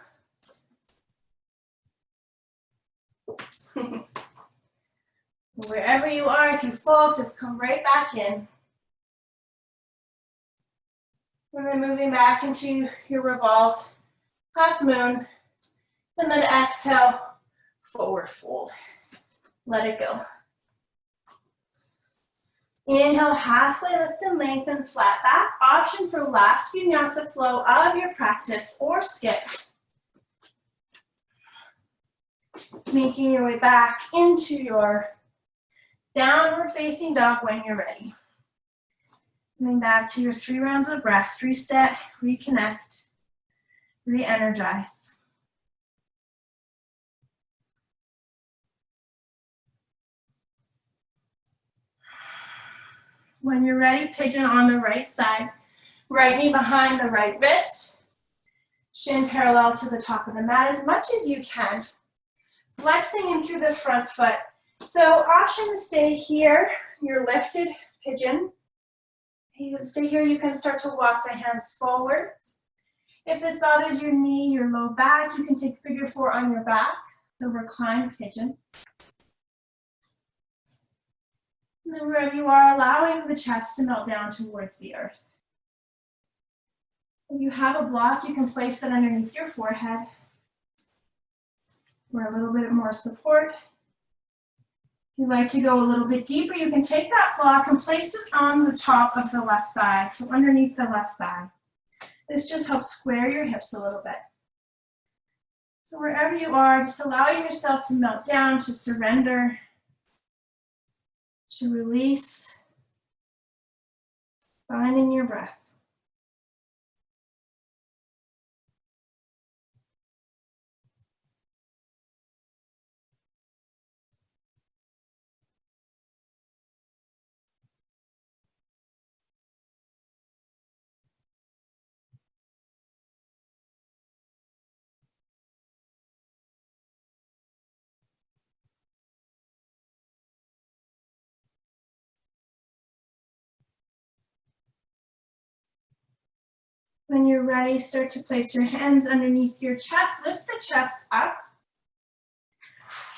Wherever you are, if you fall, just come right back in. And then moving back into your revolved half moon. And then exhale, forward fold. Let it go. Inhale, halfway lift and lengthen, flat back. Option for last vinyasa flow of your practice or skip. Making your way back into your downward facing dog when you're ready. Coming back to your 3 rounds of breath. Reset, reconnect, re-energize. When you're ready, pigeon on the right side. Right knee behind the right wrist. Shin parallel to the top of the mat as much as you can. flexing in through the front foot. So option to stay here, your lifted pigeon. You can stay here, you can start to walk the hands forwards. If this bothers your knee, your low back, you can take figure 4 on your back, so reclined pigeon. And then wherever you are, allowing the chest to melt down towards the earth. If you have a block, you can place it underneath your forehead for a little bit more support. If you'd like to go a little bit deeper, you can take that block and place it on the top of the left thigh, so underneath the left thigh. This just helps square your hips a little bit. So wherever you are, just allowing yourself to melt down, to surrender, to release, finding your breath. When you're ready, start to place your hands underneath your chest. Lift the chest up.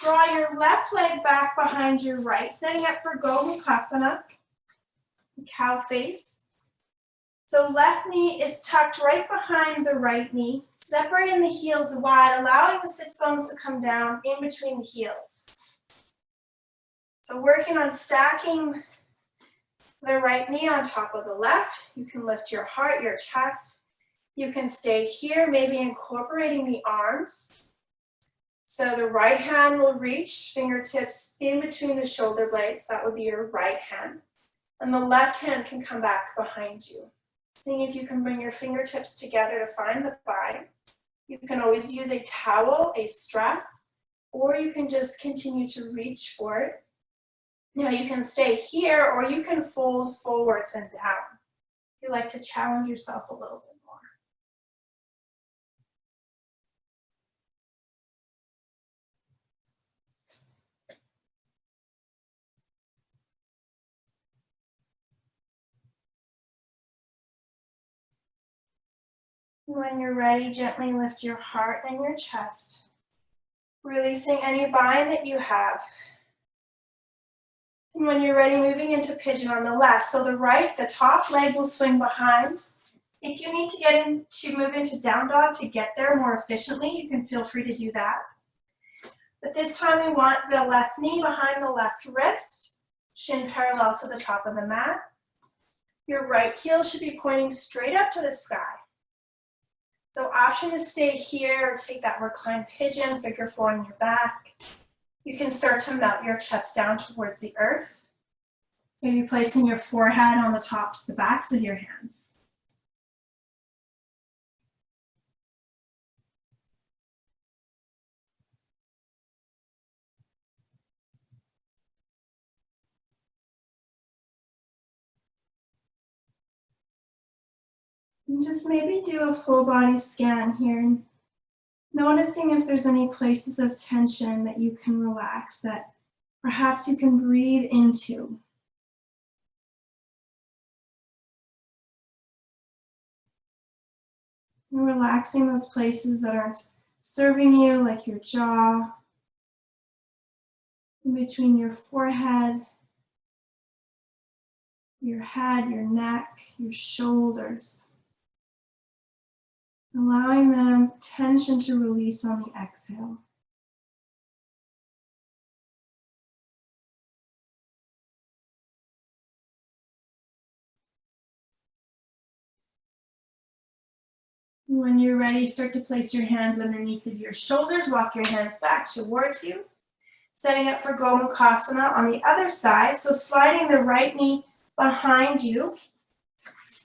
Draw your left leg back behind your right, setting up for Gomukhasana, cow face. So left knee is tucked right behind the right knee, separating the heels wide, allowing the sits bones to come down in between the heels. So working on stacking the right knee on top of the left. You can lift your heart, your chest. You can stay here, maybe incorporating the arms. So the right hand will reach fingertips in between the shoulder blades. That would be your right hand. And the left hand can come back behind you. Seeing if you can bring your fingertips together to find the bind. You can always use a towel, a strap, or you can just continue to reach for it. Now you can stay here, or you can fold forwards and down. If you like to challenge yourself a little bit more. When you're ready, gently lift your heart and your chest, releasing any bind that you have. And when you're ready, moving into pigeon on the left. So the top leg will swing behind. If you need to move into down dog to get there more efficiently, you can feel free to do that. But this time we want the left knee behind the left wrist, shin parallel to the top of the mat. Your right heel should be pointing straight up to the sky. So option to stay here or take that reclined pigeon, figure 4 on your back. You can start to melt your chest down towards the earth. Maybe placing your forehead on the backs of your hands. And just maybe do a full body scan here, noticing if there's any places of tension that you can relax, that perhaps you can breathe into. And relaxing those places that aren't serving you, like your jaw, in between your forehead, your head, your neck, your shoulders. Allowing them tension to release on the exhale. When you're ready, start to place your hands underneath of your shoulders. Walk your hands back towards you. Setting up for Gomukhasana on the other side. So sliding the right knee behind you.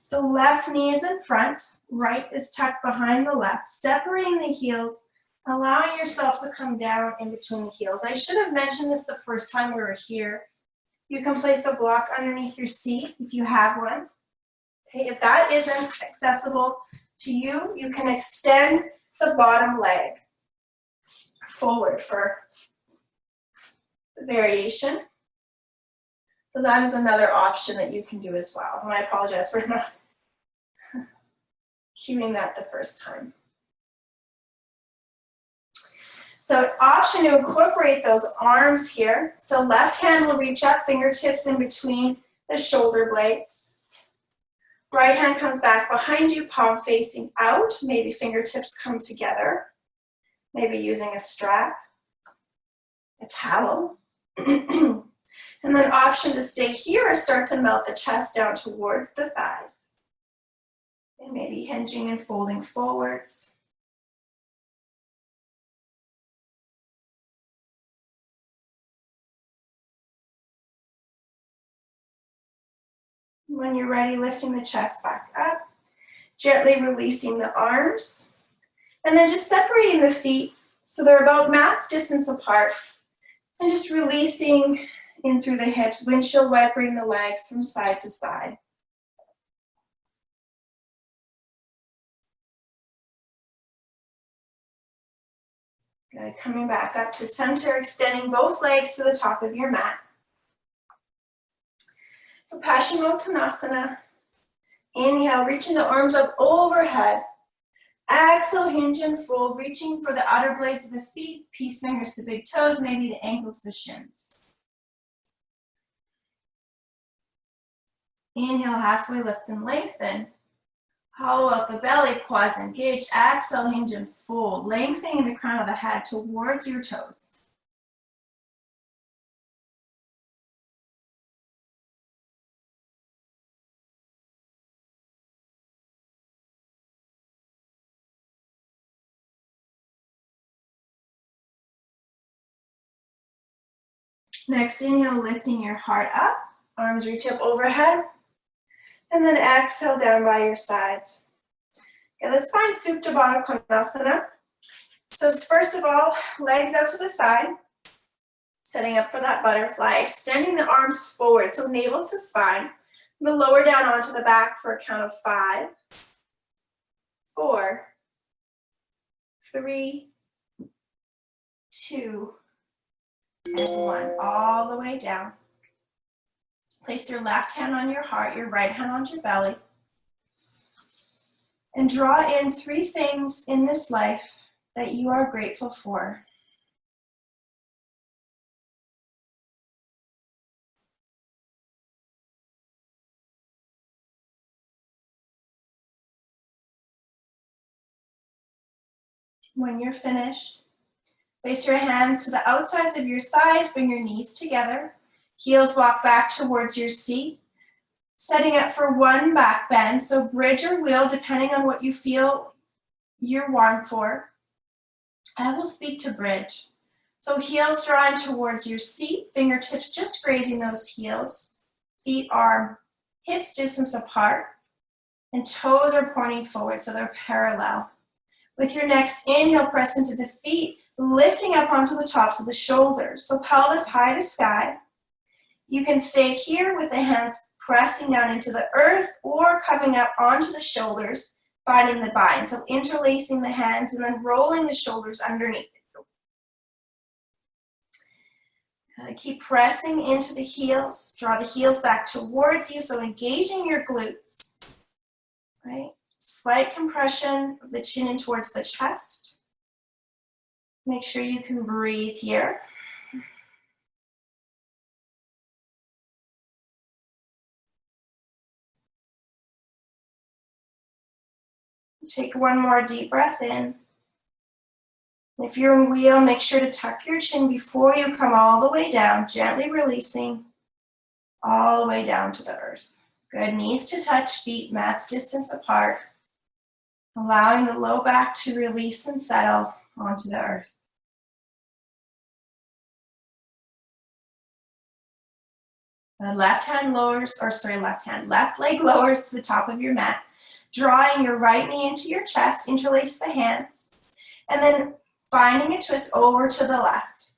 So left knee is in front, right is tucked behind the left, separating the heels, allowing yourself to come down in between the heels. I should have mentioned this the first time we were here. You can place a block underneath your seat if you have one. Okay, if that isn't accessible to you, you can extend the bottom leg. forward for the variation. So that is another option that you can do as well. And I apologize for not cueing that the first time. So option to incorporate those arms here. So left hand will reach up, fingertips in between the shoulder blades. Right hand comes back behind you, palm facing out. Maybe fingertips come together. Maybe using a strap, a towel. And then option to stay here or start to melt the chest down towards the thighs. And maybe hinging and folding forwards. When you're ready, lifting the chest back up, gently releasing the arms, and then just separating the feet so they're about mat's distance apart, and just releasing in through the hips, windshield wipering the legs from side to side. Good, coming back up to center, extending both legs to the top of your mat. So Paschimottanasana. Inhale, reaching the arms up overhead. Exhale, hinge and fold, reaching for the outer blades of the feet, peace fingers to big toes, maybe the ankles, the shins. Inhale, halfway lift and lengthen. Hollow out the belly, quads engaged. Exhale, hinge and fold, lengthening the crown of the head towards your toes. Next inhale, lifting your heart up, arms reach up overhead, and then exhale down by your sides. Okay, let's find Supta Baddha Konasana. So first of all, legs out to the side, setting up for that butterfly, extending the arms forward, so navel to spine. I'm going to lower down onto the back for a count of 5, 4, 3, 2, and 1, all the way down. Place your left hand on your heart, your right hand on your belly, and draw in 3 things in this life that you are grateful for. When you're finished, place your hands to the outsides of your thighs, bring your knees together, heels walk back towards your seat, setting up for 1 back bend, so bridge or wheel depending on what you feel you're warm for. I will speak to bridge. So heels drawn towards your seat, fingertips just grazing those heels, feet are hips distance apart, and toes are pointing forward so they're parallel. With your next inhale, press into the feet, lifting up onto the tops of the shoulders. So pelvis high to sky. You can stay here with the hands pressing down into the earth or coming up onto the shoulders, finding the bind. So interlacing the hands and then rolling the shoulders underneath. Keep pressing into the heels. Draw the heels back towards you, so engaging your glutes. Right? Slight compression of the chin in towards the chest. Make sure you can breathe here. Take one more deep breath in. If you're in wheel, make sure to tuck your chin before you come all the way down, gently releasing all the way down to the earth. Good, knees to touch, feet mat's distance apart. Allowing the low back to release and settle onto the earth. Left leg lowers to the top of your mat. Drawing your right knee into your chest, interlace the hands, and then finding a twist over to the left.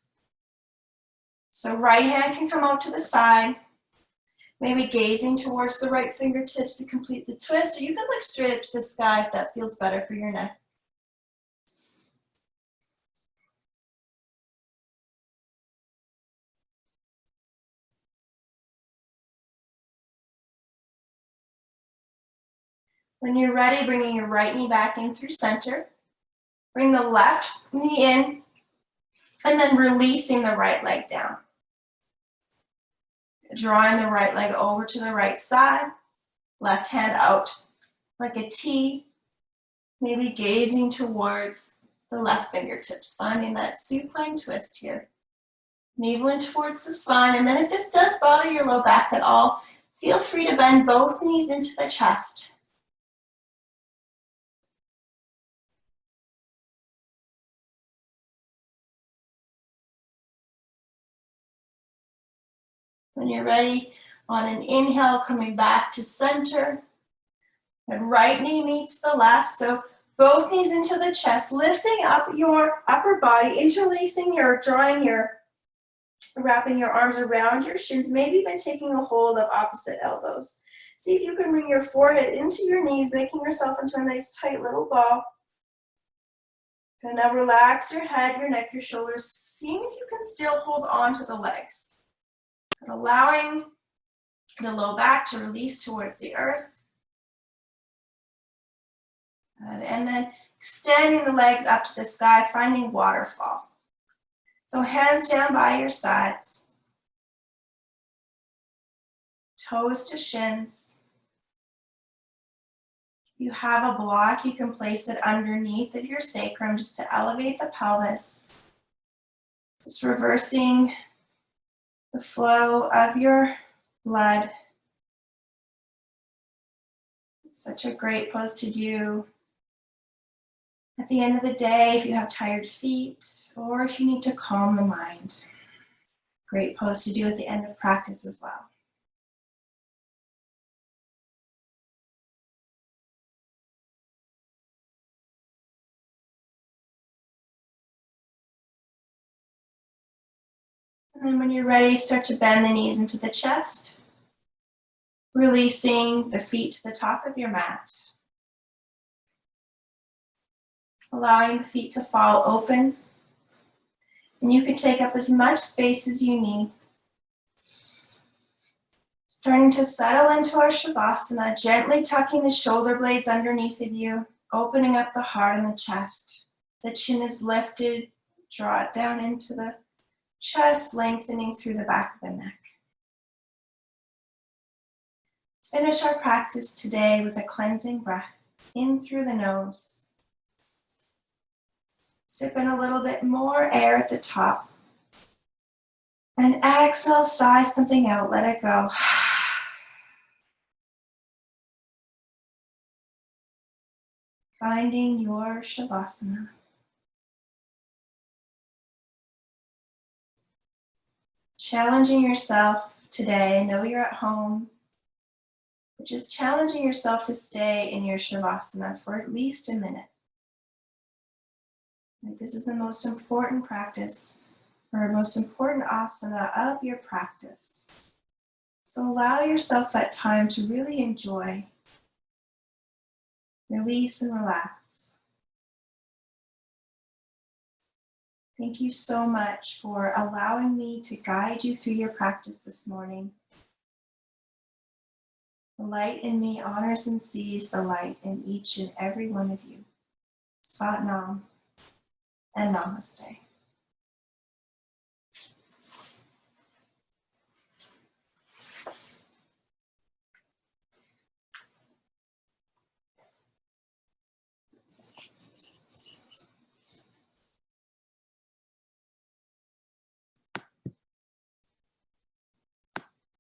So right hand can come out to the side, maybe gazing towards the right fingertips to complete the twist, or you can look straight up to the sky if that feels better for your neck. When you're ready, bringing your right knee back in through center. Bring the left knee in, and then releasing the right leg down. Drawing the right leg over to the right side, left hand out like a T, maybe gazing towards the left fingertips, finding that supine twist here. Navel in towards the spine, and then if this does bother your low back at all, feel free to bend both knees into the chest. When you're ready, on an inhale, coming back to center, and right knee meets the left, so both knees into the chest, lifting up your upper body, interlacing wrapping your arms around your shins, maybe even taking a hold of opposite elbows. See if you can bring your forehead into your knees, making yourself into a nice tight little ball. And now relax your head, your neck, your shoulders, seeing if you can still hold on to the legs. And allowing the low back to release towards the earth. And then extending the legs up to the sky, finding waterfall. So hands down by your sides. Toes to shins. If you have a block, you can place it underneath of your sacrum just to elevate the pelvis. Just reversing the flow of your blood. It's such a great pose to do at the end of the day if you have tired feet or if you need to calm the mind. Great pose to do at the end of practice as well. And then when you're ready, start to bend the knees into the chest, releasing the feet to the top of your mat. Allowing the feet to fall open. And you can take up as much space as you need. Starting to settle into our Shavasana, gently tucking the shoulder blades underneath of you, opening up the heart and the chest. The chin is lifted, draw it down into the chest, lengthening through the back of the neck. Let's finish our practice today with a cleansing breath in through the nose. Sip in a little bit more air at the top. And exhale, sigh something out, let it go. Finding your Shavasana. Challenging yourself today, I know you're at home, but just challenging yourself to stay in your Shavasana for at least a minute. This is the most important practice, or most important asana of your practice. So allow yourself that time to really enjoy, release and relax. Thank you so much for allowing me to guide you through your practice this morning. The light in me honors and sees the light in each and every one of you. Sat Nam and Namaste.